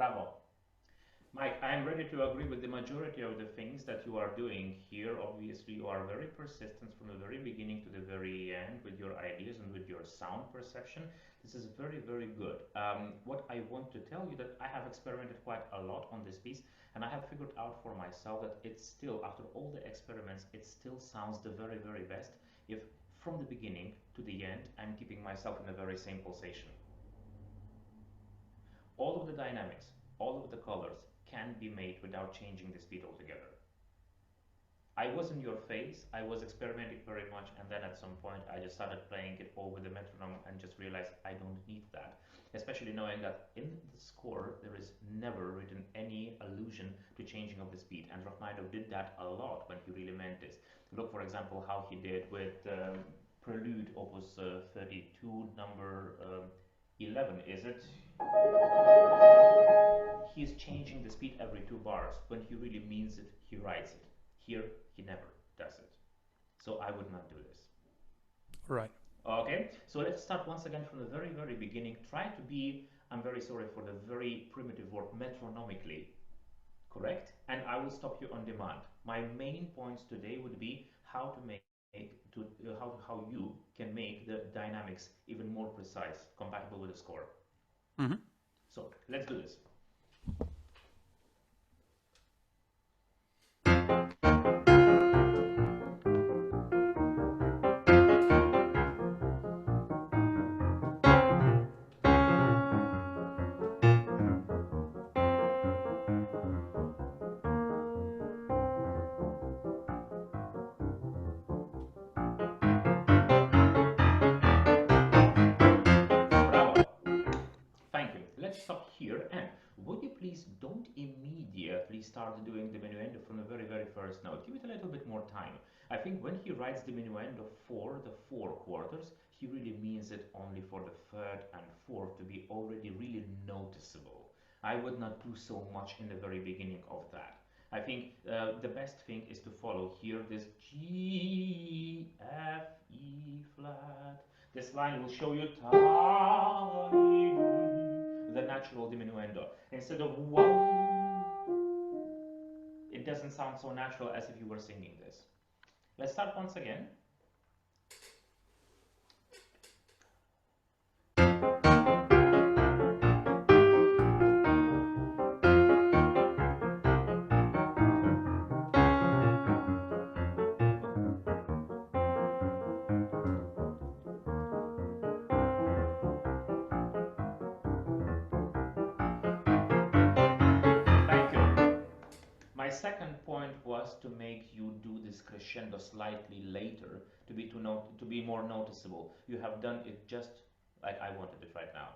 Bravo. Mike, I'm ready to agree with the majority of the things that you are doing here. Obviously, you are very persistent from the very beginning to the very end with your ideas and with your sound perception. This is very, very good. What I want to tell you that I have experimented quite a lot on this piece, and I have figured out for myself that it's still, after all the experiments, it still sounds the very, very best if from the beginning to the end, I'm keeping myself in the very same pulsation. All of the dynamics, all of the colors can be made without changing the speed altogether. I was in your face, I was experimenting very much, and then at some point I just started playing it all with the metronome and just realized I don't need that. Especially knowing that in the score there is never written any allusion to changing of the speed, and Rachmaninoff did that a lot when he really meant this. Look, for example, how he did with Prelude, Opus 32, number 11, is it? He's changing the speed every 2 bars. When he really means it, he writes it. Here, he never does it. So I would not do this. Right. Okay, so let's start once again from the very, very beginning. Try to be, I'm very sorry for the very primitive word, metronomically correct, and I will stop you on demand. My main points today would be how to make how you can make the dynamics even more precise, compatible with the score. Mm-hmm. So let's do this. Stop here, and would you please don't immediately start doing diminuendo from the very, very first note. Give it a little bit more time. I think when he writes diminuendo for the 4 quarters, he really means it only for the 3rd and 4th to be already really noticeable. I would not do so much in the very beginning of that. I think the best thing is to follow here this G, F, E flat. This line will show you the natural diminuendo. Instead of wow, it doesn't sound so natural as if you were singing this. Let's start once again. My second point was to make you do this crescendo slightly later to be more noticeable. You have done it just like I wanted it right now.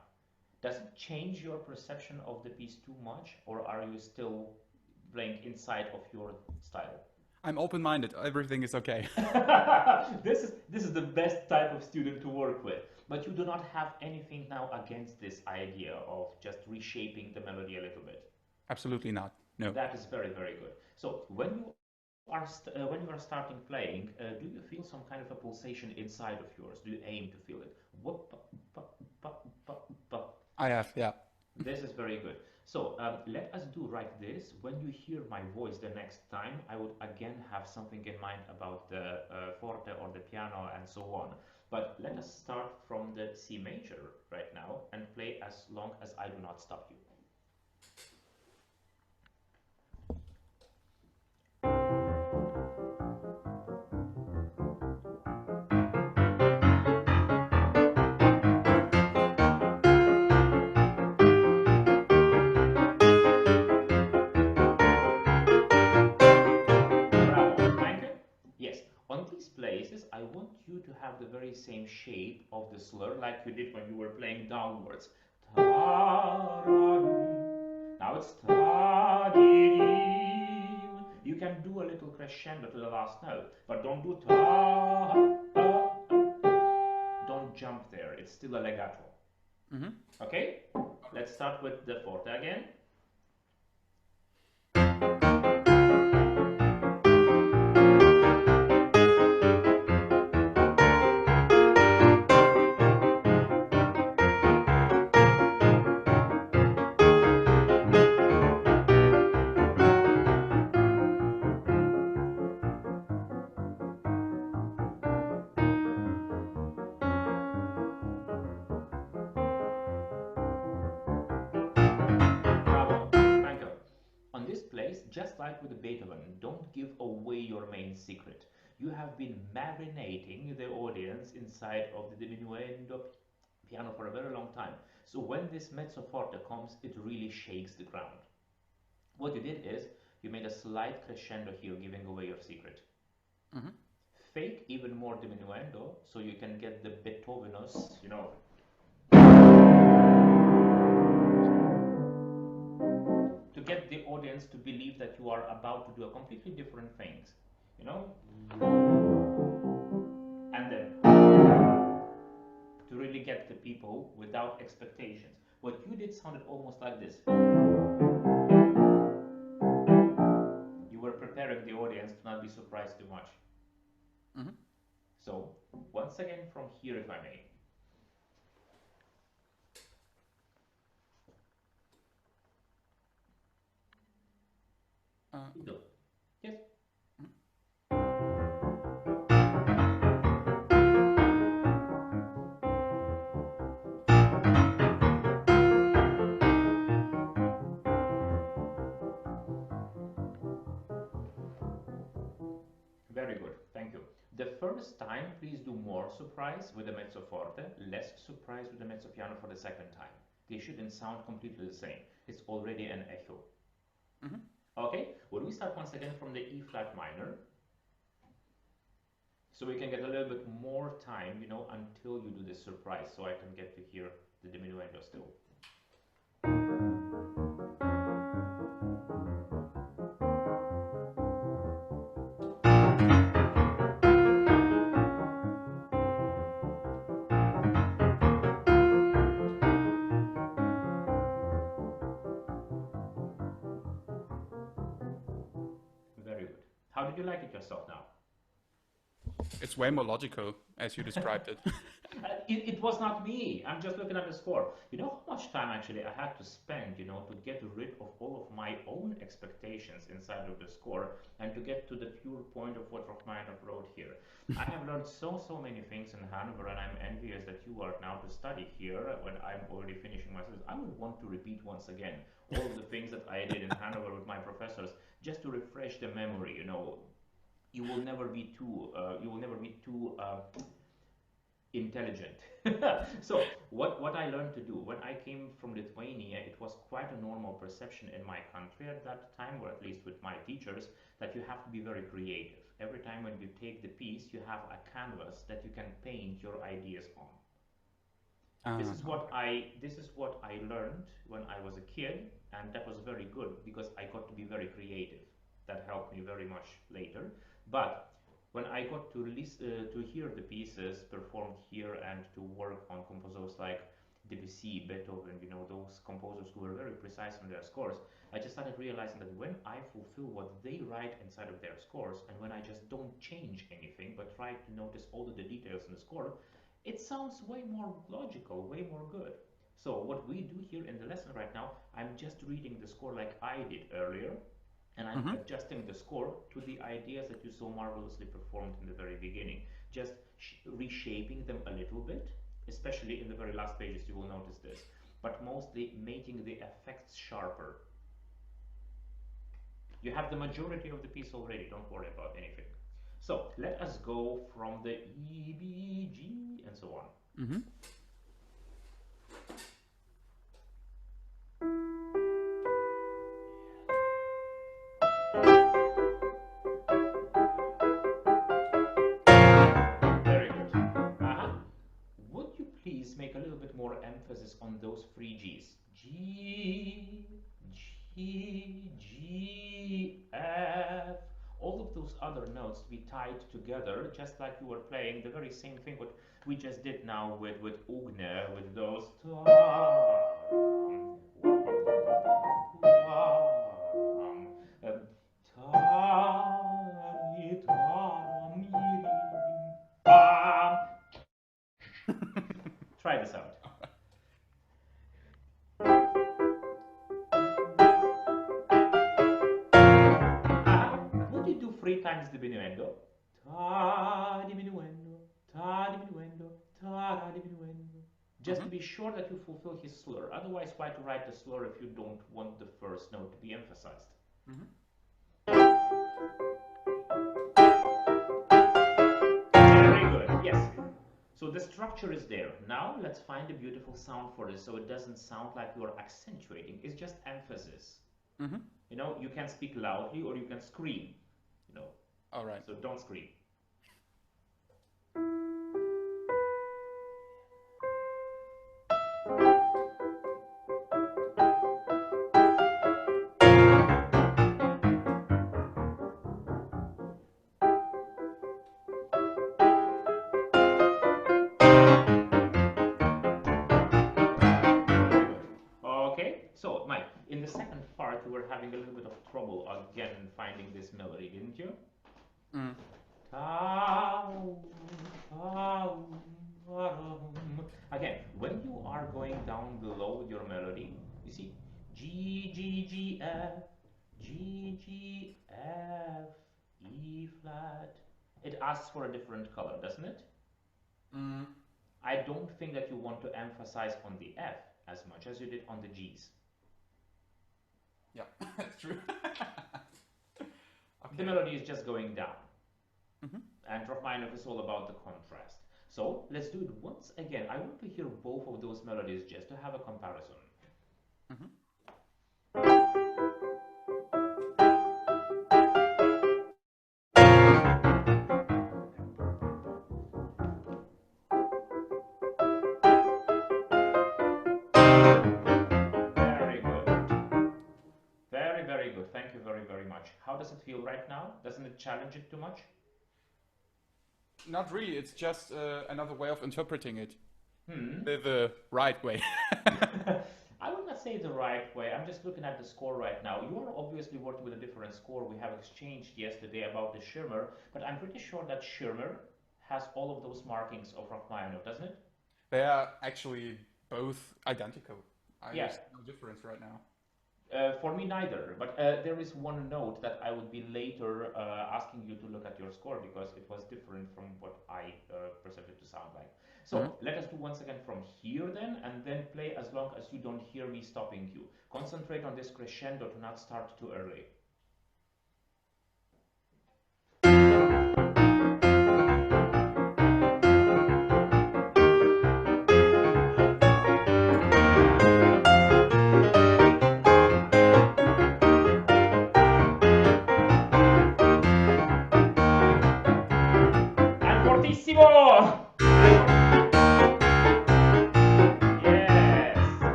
Does it change your perception of the piece too much, or are you still playing inside of your style? I'm open-minded. Everything is okay. This is the best type of student to work with. But you do not have anything now against this idea of just reshaping the melody a little bit. Absolutely not. No. That is very, very good. So when you are starting playing, do you feel some kind of a pulsation inside of yours? Do you aim to feel it? I have, yeah. This is very good. So let us do like this. When you hear my voice the next time, I would again have something in mind about the forte or the piano and so on. But let us start from the C major right now and play as long as I do not stop you. I want you to have the very same shape of the slur like you did when you were playing downwards. Now it's you can do a little crescendo to the last note, but don't do don't jump there. It's still a legato. Mm-hmm. Okay? Let's start with the forte again. is, just like with Beethoven, don't give away your main secret. You have been marinating the audience inside of the Diminuendo piano for a very long time. So when this mezzo forte comes, it really shakes the ground. What you did is, you made a slight crescendo here, giving away your secret. Fake even more diminuendo, so you can get the Beethovenous, you know, to get the audience to believe that you are about to do a completely different things, you know, and then to really get the people without expectations. What you did sounded almost like this. You were preparing the audience to not be surprised too much. So, once again from here, if I may. Go. Yes. Very good, thank you. The first time, please do more surprise with the mezzo forte, less surprise with the mezzo piano for the second time. They shouldn't sound completely the same. It's already an echo. Okay, when we start once again from the E flat minor, so we can get a little bit more time, you know, until you do the surprise, so I can get to hear the diminuendo still. Very good. How did you like it yourself now? It's way more logical, as you described it. It was not me. I'm just looking at the score. You know how much time actually I had to spend, you know, to get rid of all of my own expectations inside of the score and to get to the pure point of what Rachmaninoff wrote here. I have learned so many things in Hanover, and I'm envious that you are now to study here when I'm already finishing my studies. I would want to repeat once again all of the things that I did in Hanover with my professors, just to refresh the memory, you know. You will never be too intelligent. So what I learned to do when I came from Lithuania, it was quite a normal perception in my country at that time, or at least with my teachers, that you have to be very creative. Every time when you take the piece, you have a canvas that you can paint your ideas on. This is what I learned when I was a kid, and that was very good because I got to be very creative. That helped me very much later. But when I got to hear the pieces performed here and to work on composers like Debussy, Beethoven, you know, those composers who were very precise in their scores, I just started realizing that when I fulfill what they write inside of their scores, and when I just don't change anything but try to notice all of the details in the score, it sounds way more logical, way more good. So what we do here in the lesson right now, I'm just reading the score like I did earlier, and I'm adjusting the score to the ideas that you so marvelously performed in the very beginning, just reshaping them a little bit, especially in the very last pages you will notice this, but mostly making the effects sharper. You have the majority of the piece already, don't worry about anything. So let us go from the E, B, G, and so on. Make a little bit more emphasis on those three G's. G, G, G, F. All of those other notes to be tied together, just like you were playing the very same thing what we just did now with Ugne, with those. Try this out. Would you do 3 times the diminuendo? Ta diminuendo, ta diminuendo, ta diminuendo. Just to be sure that you fulfill his slur. Otherwise, why to write the slur if you don't want the first note to be emphasized? So the structure is there. Now let's find a beautiful sound for this so it doesn't sound like you're accentuating. It's just emphasis. Mm-hmm. You know, you can speak loudly or you can scream. You know. All right. So don't scream. So, Mike, in the second part, you were having a little bit of trouble again finding this melody, didn't you? Mm. Again, when you are going down below with your melody, you see G, G, G, F, G, G, F, E flat. It asks for a different color, doesn't it? Mm. I don't think that you want to emphasize on the F as much as you did on the G's. Yeah, that's true. Okay. The melody is just going down. Mm-hmm. And Rachmaninoff is all about the contrast. So let's do it once again. I want to hear both of those melodies just to have a comparison. Mm-hmm. Thank you very, very much. How does it feel right now? Doesn't it challenge it too much? Not really. It's just another way of interpreting it. The right way. I would not say the right way. I'm just looking at the score right now. You are obviously working with a different score. We have exchanged yesterday about the Schirmer, but I'm pretty sure that Schirmer has all of those markings of Rachmaninoff, doesn't it? They are actually both identical. I Yeah. see no difference right now. For me, neither. But there is one note that I would be later asking you to look at your score because it was different from what I perceived it to sound like. So let us do once again from here then, and then play as long as you don't hear me stopping you. Concentrate on this crescendo to not start too early.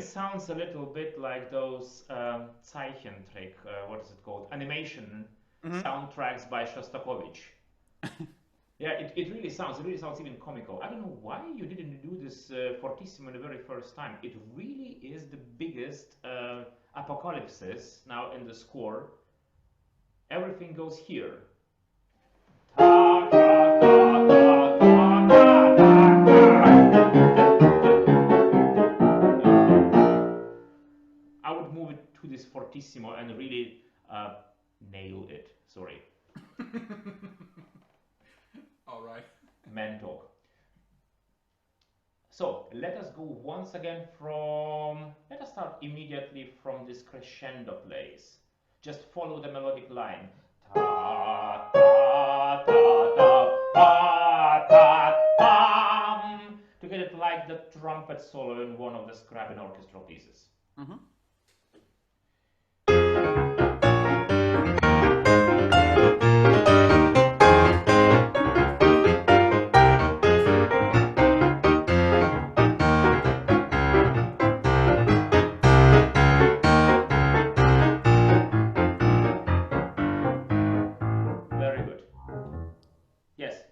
Sounds a little bit like those Zeichentrick, what is it called? Animation soundtracks by Shostakovich. Yeah, it really sounds even comical. I don't know why you didn't do this fortissimo the very first time. It really is the biggest apocalypse now in the score. Everything goes here. Ta, ta, ta, ta, ta, ta, ta. I would move it to this fortissimo and really nail it. Sorry. All right. Man talk. So let us go once again from. Let us start immediately from this crescendo place. Just follow the melodic line. Ta ta ta ta ta ta ta. To get it like the trumpet solo in one of the Scrabble orchestral pieces. Mm-hmm.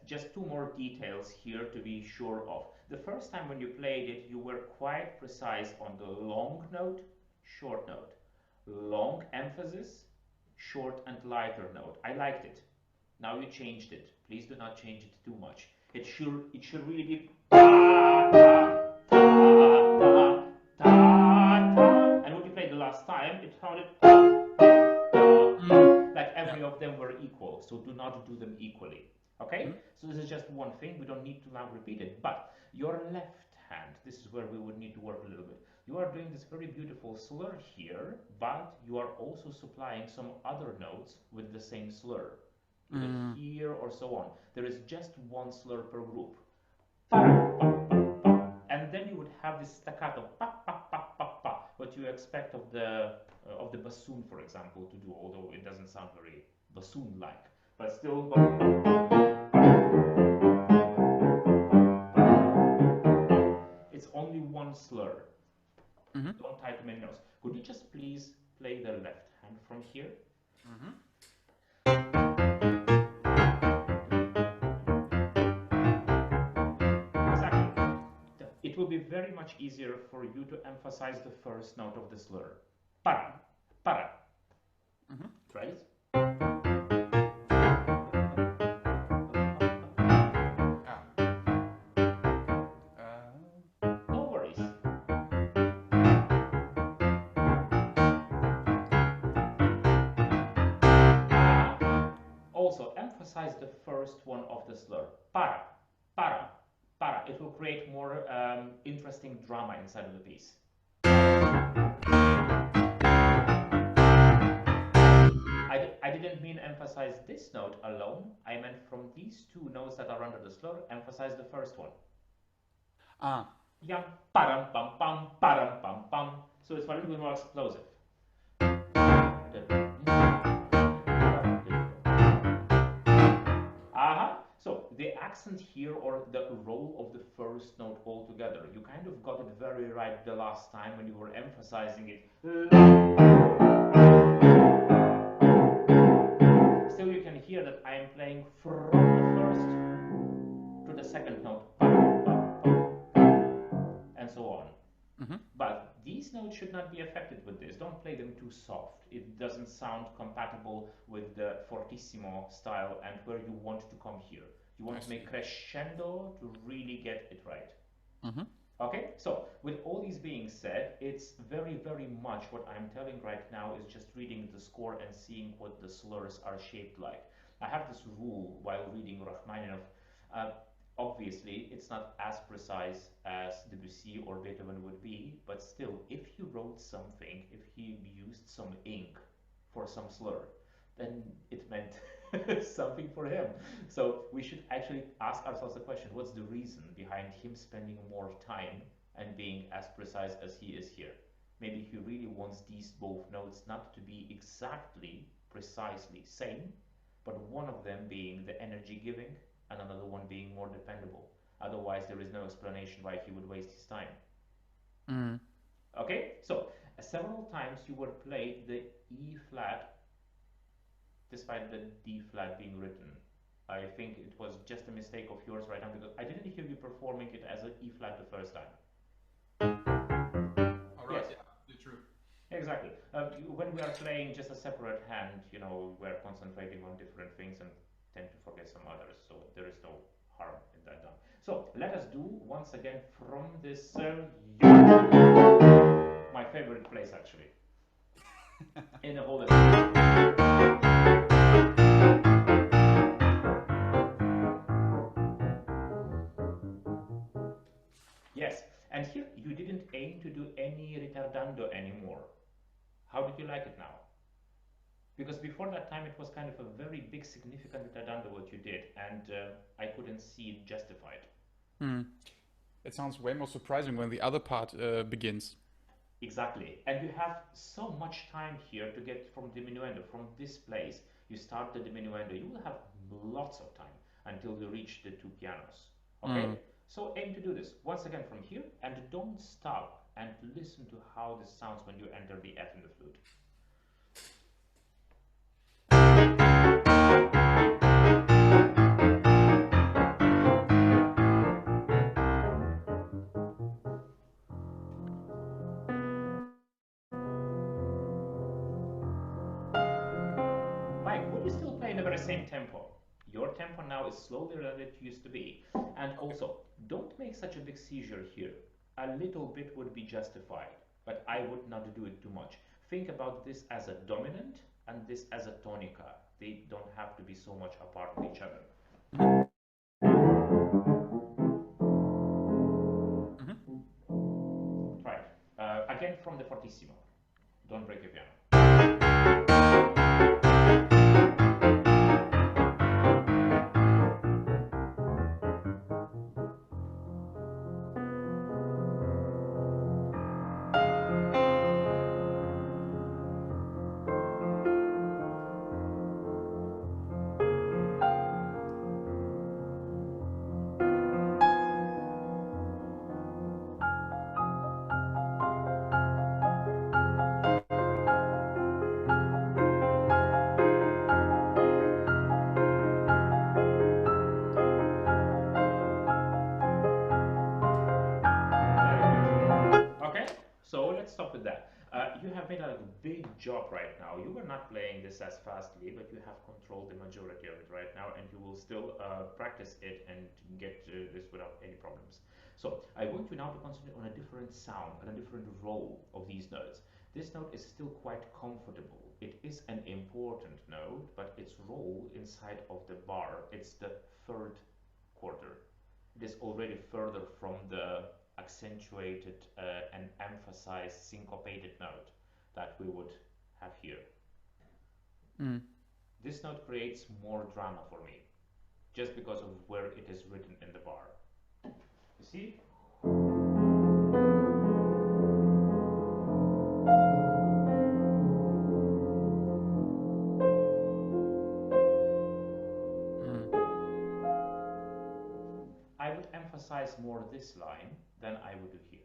Just two more details here to be sure of. The first time when you played it, you were quite precise on the long note, short note. Long emphasis, short and lighter note. I liked it. Now you changed it. Please do not change it too much. It should really be ta ta ta ta ta ta. And when you played the last time, it sounded ta ta ta. Like every of them were equal. So do not do them equally. Okay, so this is just one thing, we don't need to now repeat it, but your left hand, this is where we would need to work a little bit. You are doing this very beautiful slur here, but you are also supplying some other notes with the same slur. even here or so on. There is just one slur per group. And then you would have this staccato, what you expect of the bassoon, for example, to do, although it doesn't sound very bassoon-like, but still. It's only one slur. Don't tie too many notes. Could you just please play the left hand from here? Exactly. It will be very much easier for you to emphasize the first note of the slur. Para, para. Right? No worries. Also, emphasize the first one of the slur. Para, para, para. It will create more interesting drama inside of the piece. I didn't mean emphasize this note alone. I meant from these two notes that are under the slur, emphasize the first one. Yeah, param pam pam, param pam pam. So it's a little bit more explosive. So the accent here, or the role of the first note altogether, you kind of got it very right the last time when you were emphasizing it. Still you can hear that I am playing from the first to the second note, and so on. But these notes should not be affected with this. Don't play them too soft. It doesn't sound compatible with the fortissimo style and where you want to come here. You want to make crescendo to really get it right. Okay, so with all these being said, it's very, very much what I'm telling right now is just reading the score and seeing what the slurs are shaped like. I have this rule while reading Rachmaninoff. Obviously, it's not as precise as Debussy or Beethoven would be, but still, if he wrote something, if he used some ink for some slur, then it meant something for him. So we should actually ask ourselves the question, what's the reason behind him spending more time and being as precise as he is here? Maybe he really wants these both notes not to be exactly, precisely same, but one of them being the energy giving and another one being more dependable. Otherwise, there is no explanation why he would waste his time. Okay, so several times you were played the E flat despite the D flat being written. I think it was just a mistake of yours right now because I didn't hear you performing it as an E flat the first time. Alright, yes. Yeah, true. Exactly. When we are playing just a separate hand, you know, we're concentrating on different things and tend to forget some others, so there is no harm in that done. So let us do once again from this my favorite place actually in the whole Yes, and here you didn't aim to do any ritardando anymore. How did you like it now? Because before that time it was kind of a very big significant ritardando what you did, and I couldn't see it justified. It sounds way more surprising when the other part begins. Exactly, and you have so much time here to get from diminuendo, from this place. You start the diminuendo, you will have lots of time until you reach the two pianos. Okay, so aim to do this once again from here, and don't stop and listen to how this sounds when you enter the F in the flute. Mike, would you still play in the very same tempo? Your tempo now is slower than it used to be. And also, don't make such a big seizure here. A little bit would be justified, but I would not do it too much. Think about this as a dominant and this as a tonica. They don't have to be so much apart from each other. Try it. Again from the fortissimo. Don't break your piano. have made a big job right now. You were not playing this as fastly, but you have controlled the majority of it right now, and you will still practice it and get this without any problems. So I want you now to concentrate on a different sound and a different role of these notes. This note is still quite comfortable. It is an important note, but its role inside of the bar, it's the third quarter. It is already further from the accentuated and emphasized syncopated note that we would have here. This note creates more drama for me, just because of where it is written in the bar. You see? I would emphasize more this line than I would do here.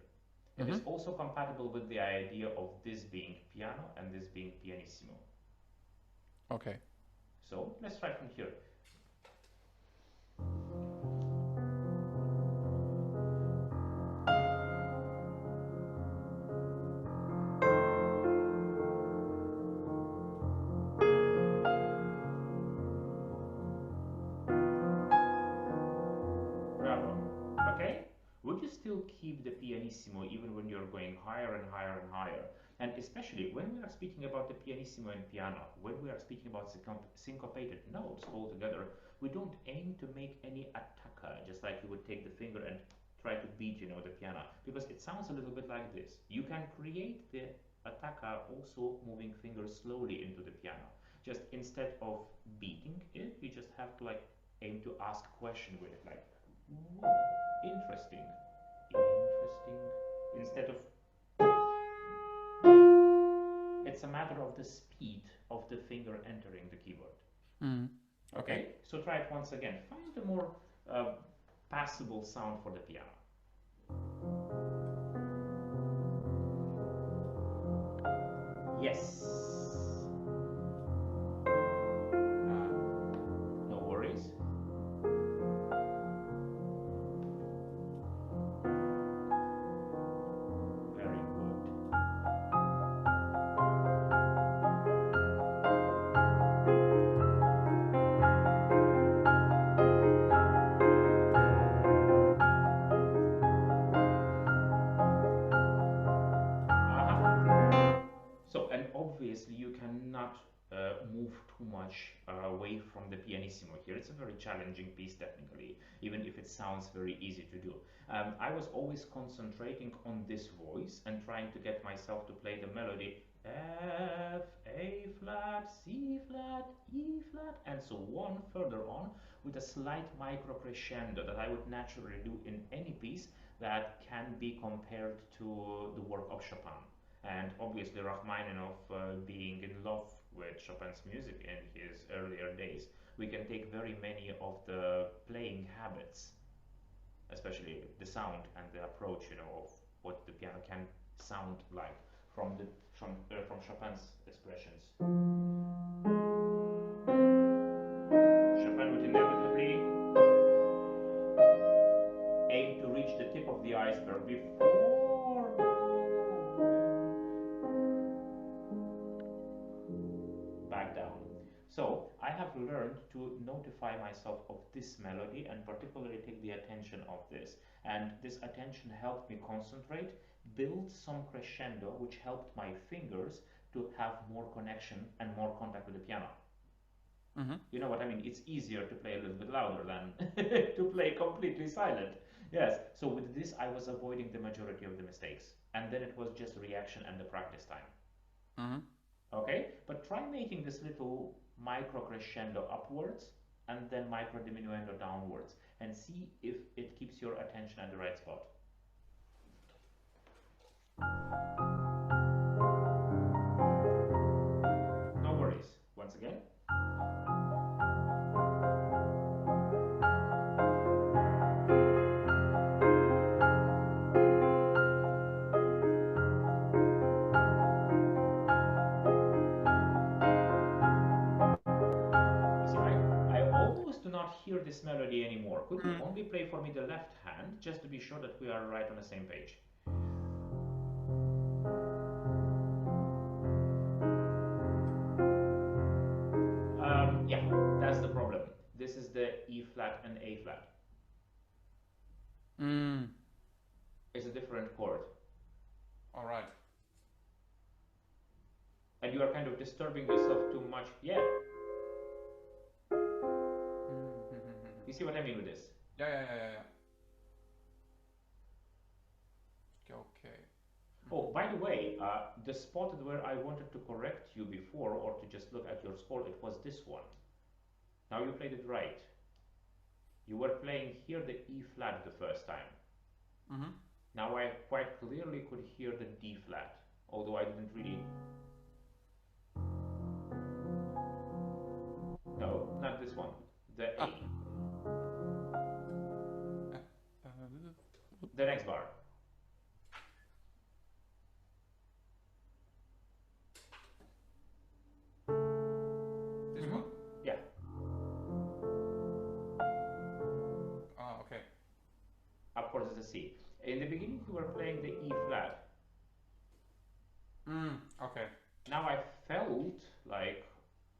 It is also compatible with the idea of this being piano and this being pianissimo. Okay. So let's try from here. Keep the pianissimo even when you're going higher and higher and higher, and especially when we are speaking about the pianissimo and piano, when we are speaking about syncopated notes altogether, we don't aim to make any attacca, just like you would take the finger and try to beat, you know, the piano, because it sounds a little bit like this. You can create the attacca also moving fingers slowly into the piano. Just instead of beating it, you just have to like aim to ask a question with it, like, interesting. Instead of, it's a matter of the speed of the finger entering the keyboard. Okay, so try it once again. Find a more passable sound for the piano. Yes. No worries. You cannot move too much away from the pianissimo here. It's a very challenging piece technically, even if it sounds very easy to do. I was always concentrating on this voice and trying to get myself to play the melody F, A flat, C flat, E flat, and so on further on, with a slight micro crescendo that I would naturally do in any piece that can be compared to the work of Chopin. And obviously Rachmaninoff, being in love with Chopin's music in his earlier days, we can take very many of the playing habits, especially the sound and the approach, you know, of what the piano can sound like from Chopin's expressions. Chopin would inevitably aim to reach the tip of the iceberg before down. So I have learned to notify myself of this melody and particularly take the attention of this. And this attention helped me concentrate, build some crescendo, which helped my fingers to have more connection and more contact with the piano. You know what I mean? It's easier to play a little bit louder than to play completely silent. Yes, so with this I was avoiding the majority of the mistakes. And then it was just reaction and the practice time. Okay, but try making this little micro crescendo upwards and then micro diminuendo downwards and see if it keeps your attention at the right spot. No worries. Once again. Hear this melody anymore. Could you only play for me the left hand, just to be sure that we are right on the same page? this is the E flat and A flat. It's a different chord. All right. And you are kind of disturbing yourself too much. Yeah. You see what I mean with this? Yeah. Okay. Oh, by the way, the spot where I wanted to correct you before, or to just look at your score, it was this one. Now you played it right. You were playing here the E flat the first time. Now I quite clearly could hear the D flat, although I didn't really... No, not this one. The A. The next bar. This one? Yeah. Oh, okay. Of course, it's a C. In the beginning, you were playing the E flat. Okay. Now I felt like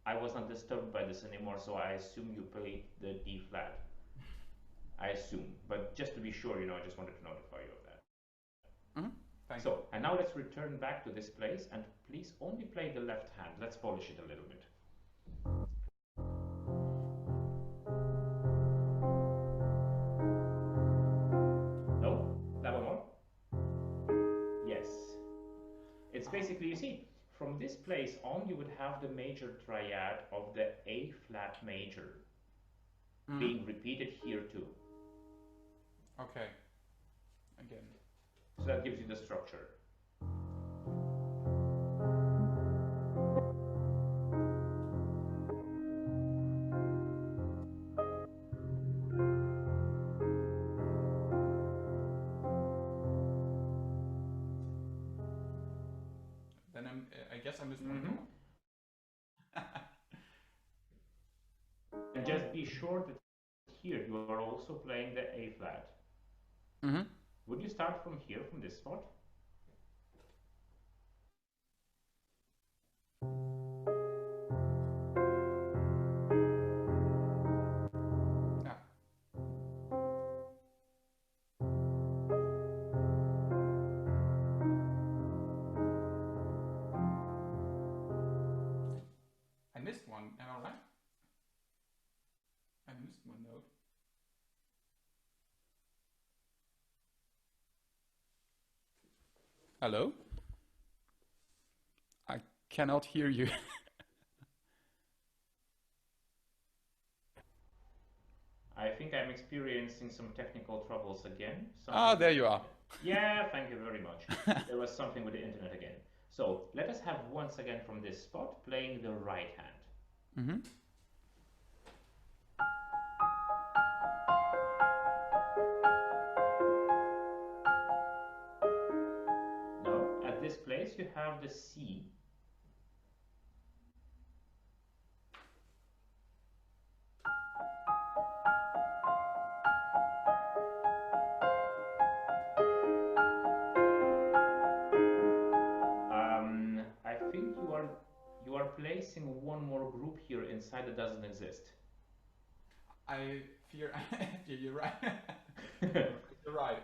I was not disturbed by this anymore, so I assume you played the D flat. I assume, but just to be sure, you know, I just wanted to notify you of that. Thank you. And now let's return back to this place, and please only play the left hand. Let's polish it a little bit. No? That one more? Yes. It's basically, you see, from this place on, you would have the major triad of the A flat major being repeated here too. Okay. Again. So that gives you the structure. Then I guess I missed one more. And just be sure that here you are also playing the A flat. Would you start from here, from this spot? Yeah. I missed one, am I right? I missed one note. Hello? I cannot hear you. I think I'm experiencing some technical troubles again. There you are. Yeah, thank you very much. There was something with the internet again. So let us have once again from this spot playing the right hand. Now at this place you have the C. I think you are placing one more group here inside that doesn't exist. I fear you're right. You're right.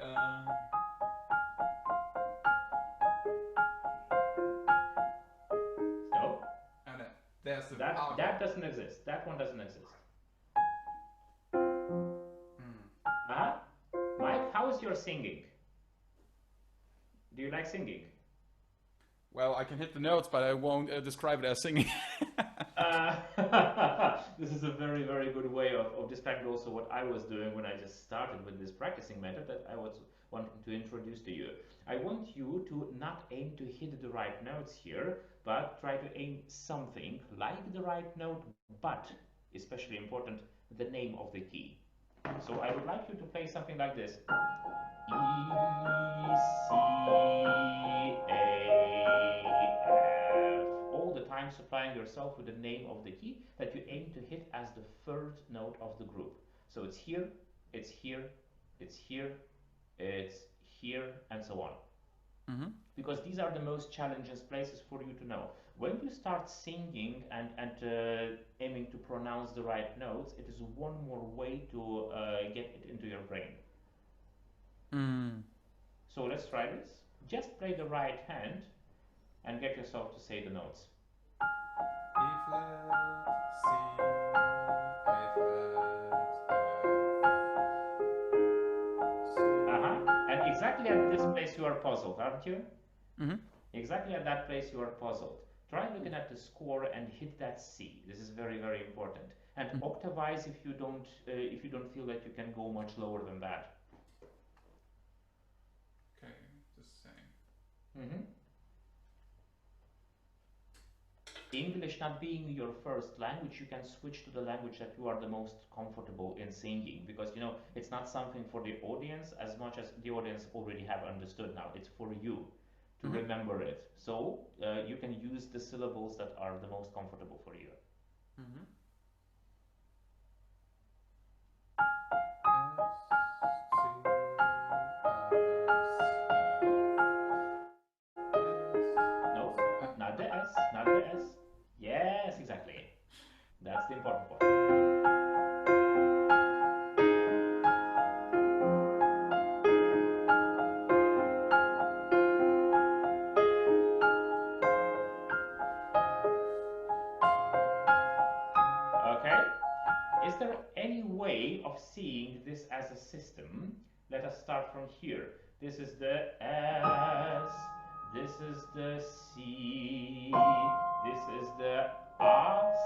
So And there's the that doesn't exist. That one doesn't exist. Mike, how is your singing? Do you like singing? Well, I can hit the notes, but I won't describe it as singing. This is a very, very good way of describing also what I was doing when I just started with this practicing method that I was wanting to introduce to you. I want you to not aim to hit the right notes here, but try to aim something like the right note, but, especially important, the name of the key. So I would like you to play something like this. E, C, A, F. All the time supplying yourself with the name of the key that you aim to hit as the third note of the group. So it's here, it's here, it's here, it's here, and so on. Because these are the most challenging places for you to know. When you start singing and aiming to pronounce the right notes, it is one more way to get it into your brain. So let's try this. Just play the right hand and get yourself to say the notes. E flat, C, A flat, And exactly at this place you are puzzled, aren't you? Exactly at that place you are puzzled. Try looking at the score and hit that C. This is very, very important. And octavize if you don't feel that you can go much lower than that. Okay, just saying. English not being your first language, you can switch to the language that you are the most comfortable in singing, because it's not something for the audience as much as the audience already have understood now. It's for you to remember it. So you can use the syllables that are the most comfortable for you. No, not the S, not the S. Yes, exactly. That's the important part. Is there any way of seeing this as a system? Let us start from here. This is the S, this is the C, this is the As,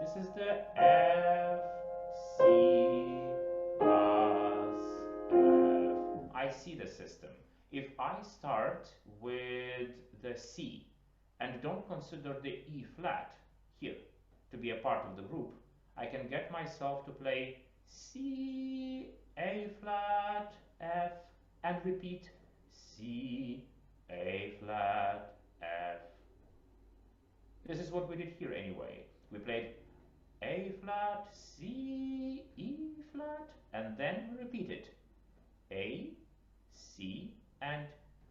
this is the F, C, As, F. I see the system. If I start with the C and don't consider the E flat here to be a part of the group, I can get myself to play C, A flat, F, and repeat C, A flat, F. This is what we did here anyway. We played A flat, C, E flat, and then we repeated A, C, and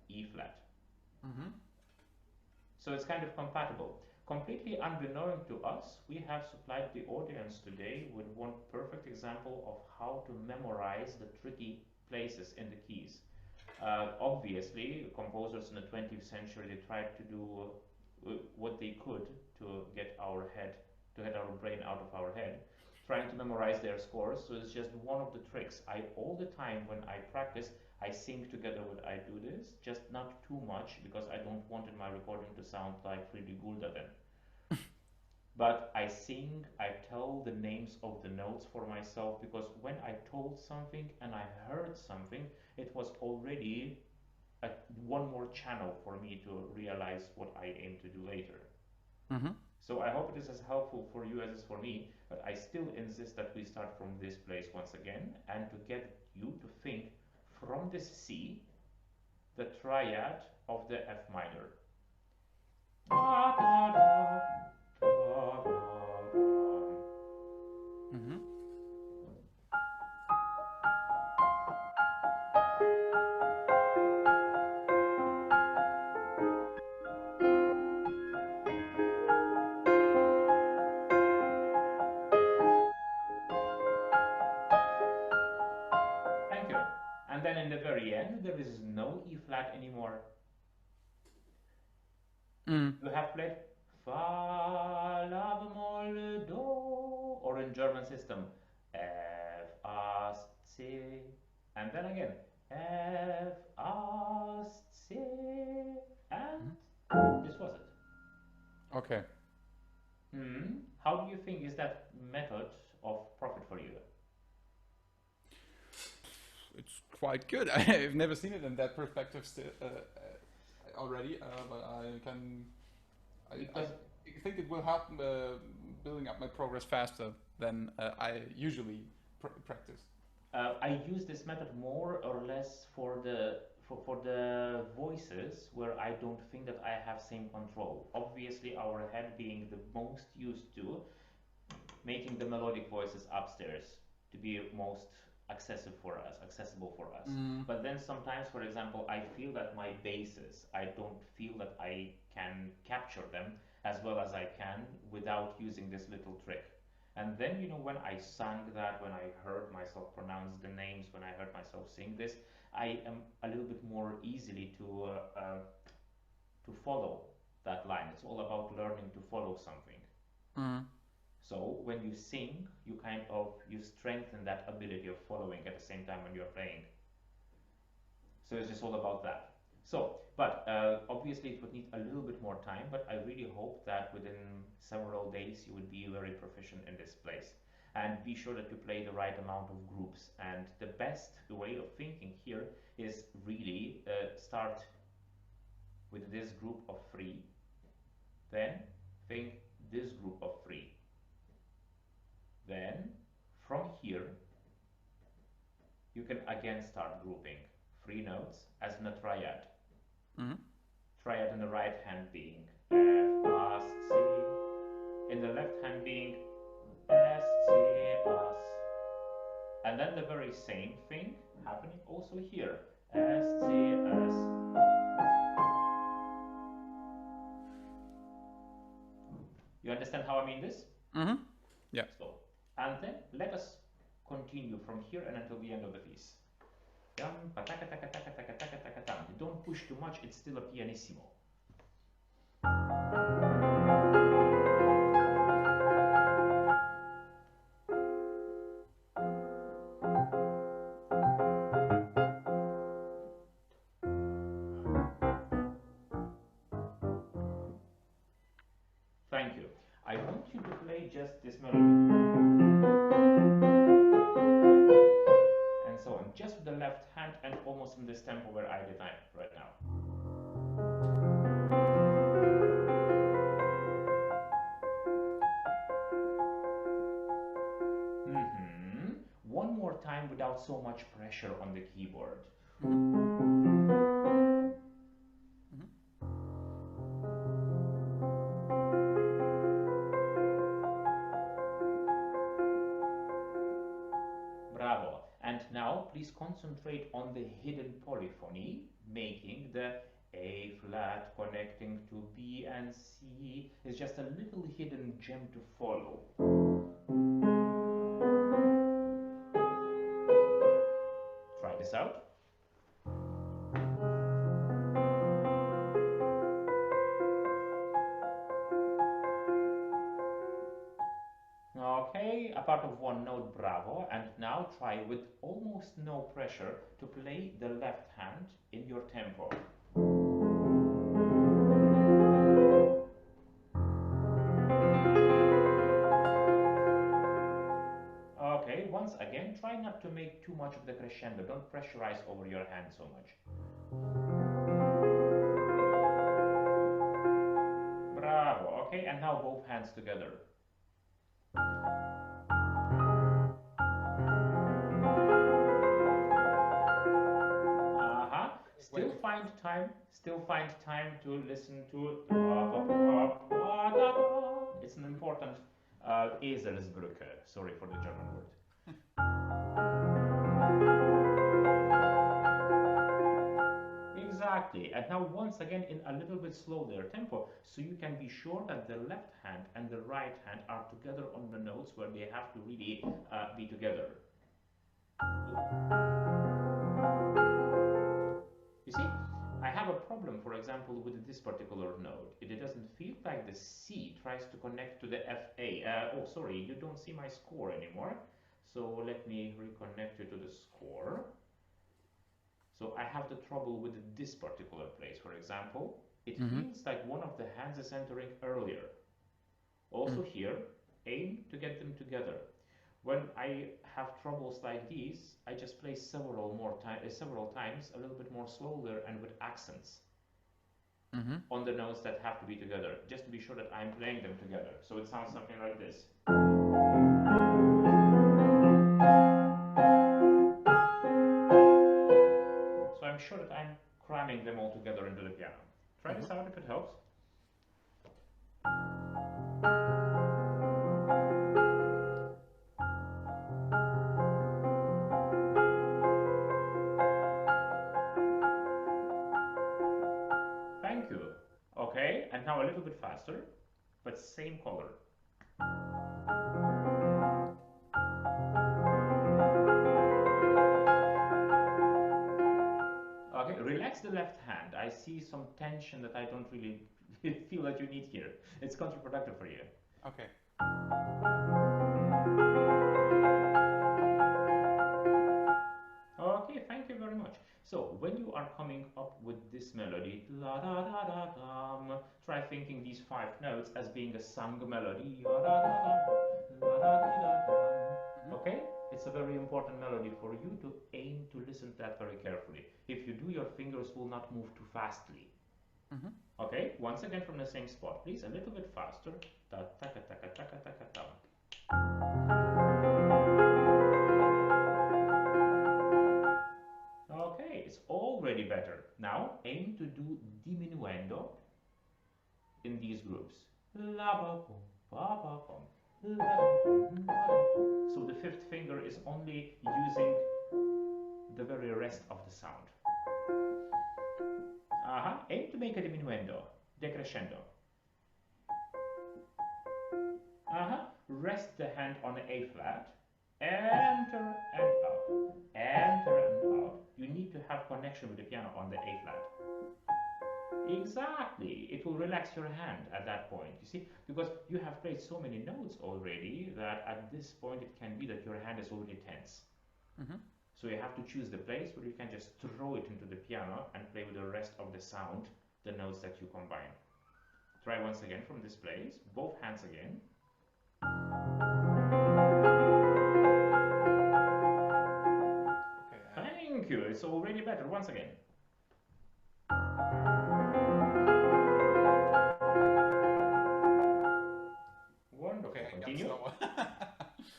E flat. So it's kind of compatible. Completely unbeknown to us, we have supplied the audience today with one perfect example of how to memorize the tricky places in the keys. Obviously, composers in the 20th century, they tried to do what they could to get our brain out of our head, trying to memorize their scores. So it's just one of the tricks. All the time when I practice, I sing together with I do this, just not too much, because I don't want in my recording to sound like Friedrich Gulda then. But I sing, I tell the names of the notes for myself, because when I told something and I heard something, it was already one more channel for me to realize what I aim to do later. So I hope it is as helpful for you as it is for me, but I still insist that we start from this place once again, and to get you to think from this C, the triad of the F minor. Da, da, da, da, da, da. Thank you. And then in the very end, there is no E flat anymore. You have played Fa, La bemol, Do, or in German system, F, A, C, and then again, F, A, C, and this was it. Okay. How do you think is that method of profit for you? It's quite good. I've never seen it in that perspective already, but I think it will help building up my progress faster than I usually practice. I use this method more or less for the voices where I don't think that I have same control. Obviously, our head being the most used to making the melodic voices upstairs to be most accessible for us. But then sometimes, for example, I feel that my basses, I don't feel that I can capture them, as well as I can without using this little trick. And then, you know, when I sang that, when I heard myself pronounce the names, when I heard myself sing this, I am a little bit more easily to follow that line. It's all about learning to follow something. Mm. So when you sing, you you strengthen that ability of following at the same time when you're playing. So it's just all about that. So, but obviously it would need a little bit more time, but I really hope that within several days you would be very proficient in this place. And be sure that you play the right amount of groups. And the best way of thinking here is really start with this group of 3, then think this group of 3. Then from here you can again start grouping 3 notes as in a triad. Mm-hmm. Triad in the right hand being F, As, C, in the left hand being S, C, As. And then the very same thing happening also here. S, C, S. You understand how I mean this? Mm-hmm. Yeah. So, and then let us continue from here and until the end of the piece. Don't push too much, it's still a pianissimo. Thank you. I want you to play just this melody. And so on, just with the left hand and almost in this tempo where I did right now. One more time without so much pressure on the keyboard. Bravo. And now please concentrate on the hidden polyphony, making the A flat connecting to B and C is just a little hidden gem to follow. Try this out. Okay, a part of one note, bravo. And now try with almost no pressure to play the left hand in your tempo. Okay, once again, try not to make too much of the crescendo. Don't pressurize over your hand so much. Bravo. Okay, and now both hands together. Still find time to listen to it's an important Eselsbrücke. Sorry for the German word. Exactly. And now once again in a little bit slower tempo, so you can be sure that the left hand and the right hand are together on the notes where they have to really be together. You see, I have a problem, for example, with this particular note. It doesn't feel like the C tries to connect to the FA. Oh, sorry, you don't see my score anymore. So let me reconnect you to the score. So I have the trouble with this particular place, for example. It feels like one of the hands is entering earlier. Also here, aim to get them together. When I have troubles like these, I just play several times, a little bit more slower and with accents on the notes that have to be together, just to be sure that I'm playing them together. So it sounds something like this. So I'm sure that I'm cramming them all together into the piano. Try this out if it helps. Thank you. Okay, and now a little bit faster. but same color. Okay, relax the left hand. I see some tension that I don't really feel that you need here. It's counterproductive for you. Okay. Okay, thank you very much. So when you are coming up with this melody, la da da da dum, try thinking these 5 notes as being a sung melody. La da da da, la da da da dum. Okay? It's a very important melody for you to aim to listen to that very carefully. If you do, your fingers will not move too fastly. Okay, once again from the same spot, please, a little bit faster. Ta taka taka taka taka tam. Okay, it's already better. Now aim to do diminuendo in these groups. La ba bum, ba ba bum. So the 5th finger is only using the very rest of the sound. Aim to make a diminuendo, decrescendo. Rest the hand on the A flat. Enter and out. Enter and out. You need to have connection with the piano on the A flat. Exactly. It will relax your hand at that point, you see, because you have played so many notes already that at this point it can be that your hand is already tense. So you have to choose the place where you can just throw it into the piano and play with the rest of the sound, the notes that you combine. Try once again from this place, both hands again. Okay, thank you. It's already better. Once again. Wonderful. Okay, continue.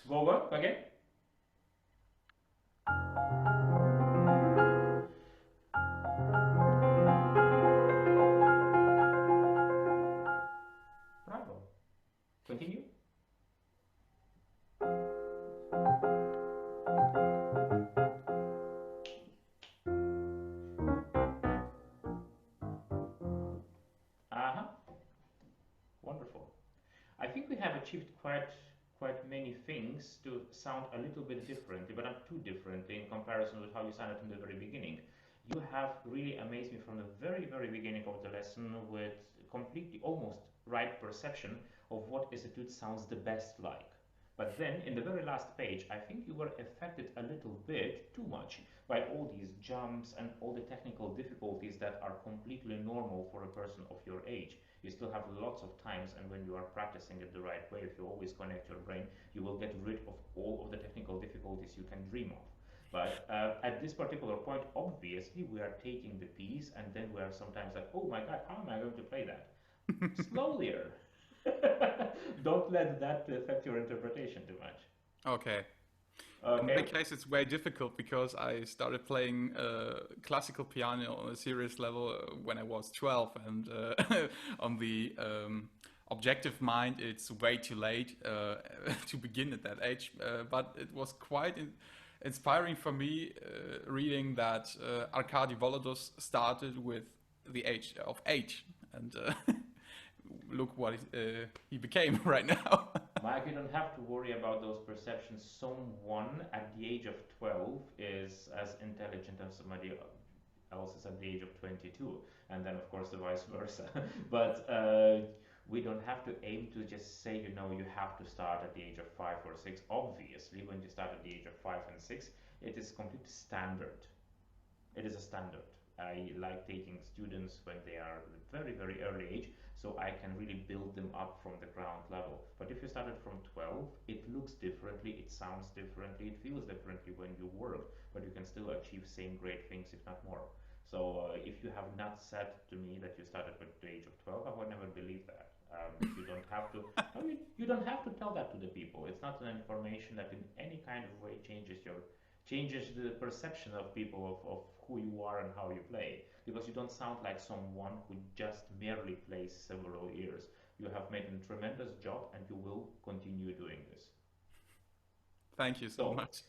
Go on. Again. Bravo. Continue. Wonderful. I think we have achieved quite many things to sound a little bit differently, but not too differently in comparison with how you sounded in the very beginning. You have really amazed me from the very, very beginning of the lesson with completely almost right perception of what Etude sounds the best like. But then in the very last page, I think you were affected a little bit too much by all these jumps and all the technical difficulties that are completely normal for a person of your age. You still have lots of times, and when you are practicing it the right way, if you always connect your brain, you will get rid of all of the technical difficulties you can dream of. But at this particular point, obviously, we are taking the piece, and then we are sometimes like, oh my God, how am I going to play that? Slowlier. Don't let that affect your interpretation too much. Okay. In my case, it's very difficult because I started playing classical piano on a serious level when I was 12, and on the objective mind, it's way too late to begin at that age. But it was quite inspiring for me reading that Arkady Volodos started with the age of 8, and look what he became right now. Mike, you don't have to worry about those perceptions. Someone at the age of 12 is as intelligent as somebody else is at the age of 22, and then of course the vice versa. But we don't have to aim to just say, you know, you have to start at the age of 5 or 6. Obviously, when you start at the age of 5 and 6, it is completely standard. It is a standard. I like taking students when they are at a very, very early age, so I can really build them up from the ground level. But if you started from 12, it looks differently, it sounds differently, it feels differently when you work, but you can still achieve same great things, if not more. So if you have not said to me that you started at the age of 12, I would never believe that. You don't have to. I mean, you don't have to tell that to the people. It's not an information that in any kind of way changes the perception of people of who you are and how you play, because you don't sound like someone who just merely plays several years. You have made a tremendous job, and you will continue doing this. Thank you so much.